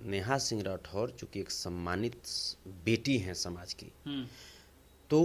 नेहा सिंह राठौर जो कि एक सम्मानित बेटी हैं समाज की, तो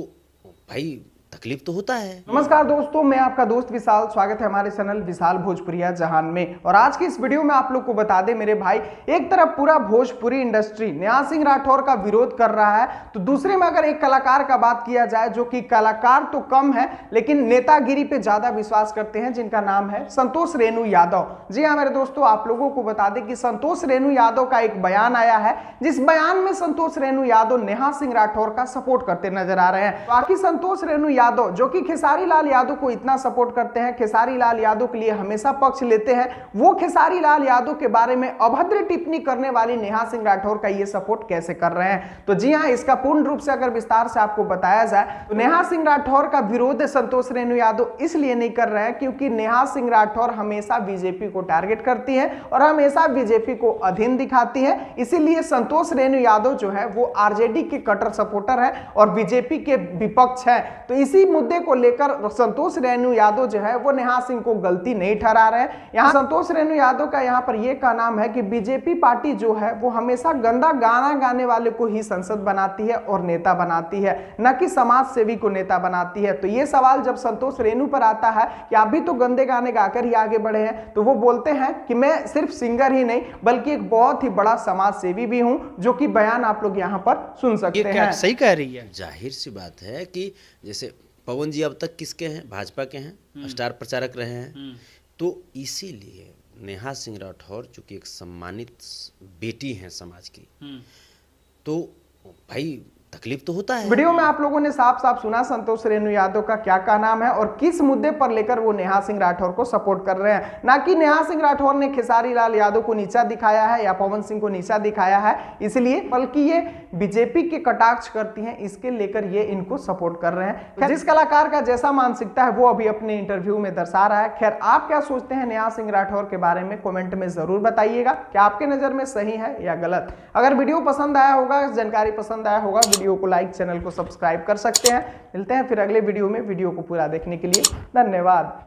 भाई तकलीफ तो होता है। नमस्कार दोस्तों, मैं आपका दोस्त विशाल। स्वागत है हमारे चैनल विशाल भोजपुरिया जहान में। और आज की इस वीडियो में आप लोग को बता दें मेरे भाई, एक तरफ पूरा भोजपुरी इंडस्ट्री नेहा सिंह राठौर का विरोध कर रहा है, तो दूसरे में अगर एक कलाकार का बात किया जाए जो कि कलाकार तो कम है लेकिन नेतागिरी पे ज्यादा विश्वास करते हैं, जिनका नाम है संतोष रेणु यादव। जी हाँ मेरे दोस्तों, आप लोगों को बता दें कि संतोष रेणु यादव का एक बयान आया है, जिस बयान में संतोष रेणु यादव नेहा सिंह राठौर का सपोर्ट करते नजर आ रहे हैं। बाकी संतोष रेणु यादव जो कि खेसारी लाल यादव को इतना सपोर्ट करते हैं, खेसारी लाल यादव के लिए हमेशा पक्ष लेते हैं, वो खेसारी लाल यादव के बारे में अभद्र टिप्पणी करने वाली नेहा सिंह राठौर का ये सपोर्ट कैसे कर रहे हैं। तो जी हां, इसका पूर्ण रूप से अगर विस्तार से आपको बताया जाए तो नेहा सिंह राठौर का विरोध संतोष रेणु यादव इसलिए नहीं कर रहे हैं क्योंकि नेहा सिंह राठौर हमेशा बीजेपी को टारगेट करती है और हमेशा बीजेपी को अधीन दिखाती है। इसीलिए संतोष रेणु यादव जो है वो आरजेडी के कट्टर सपोर्टर है और बीजेपी के विपक्ष है। तो इसी मुद्दे को लेकर संतोष रेणु यादव जो है वो नेहा सिंह को गलती नहीं ठहरा रहे हैं। यहां संतोष रेणु यादव का यहां पर यह कहना है कि बीजेपी पार्टी जो है वो हमेशा गंदा गाना गाने वाले को ही संसद बनाती है और नेता बनाती है, न कि समाज सेवी को नेता बनाती है। तो ये सवाल जब संतोष रेणु पर आता है कि आप भी तो गंदे गाने गाकर ही आगे बढ़े हैं, तो वो बोलते हैं कि मैं सिर्फ सिंगर ही नहीं बल्कि एक बहुत ही बड़ा समाज सेवी भी हूं, जो कि बयान आप लोग यहां पर सुन सकते हैं। सही कह रही है। जाहिर सी बात है कि जैसे पवन जी अब तक किसके हैं, भाजपा के हैं, स्टार प्रचारक रहे हैं, तो इसीलिए नेहा सिंह राठौर जो कि एक सम्मानित बेटी हैं समाज की, तो भाई तकलीफ तो होता है। वीडियो में आप लोगों ने साफ साफ सुना संतोष रेणु यादव का क्या का नाम है और किस मुद्दे पर लेकर वो नेहा सिंह राठौर को सपोर्ट कर रहे हैं। ना कि नेहा सिंह राठौर ने खेसारी लाल यादव को नीचा दिखाया है या पवन सिंह को नीचा दिखाया है इसलिए, बल्कि ये बीजेपी के कटाक्ष करती हैं, इसके लेकर ये इनको सपोर्ट कर रहे हैं। जिस कलाकार का जैसा मानसिकता है वो अभी अपने इंटरव्यू में दर्शा रहा है। खैर, आप क्या सोचते हैं नेहा सिंह राठौर के बारे में कमेंट में जरूर बताइएगा। क्या आपके नजर में सही है या गलत? अगर वीडियो पसंद आया होगा, जानकारी पसंद आया होगा, वीडियो को लाइक, चैनल को सब्सक्राइब कर सकते हैं। मिलते हैं फिर अगले वीडियो में। वीडियो को पूरा देखने के लिए धन्यवाद।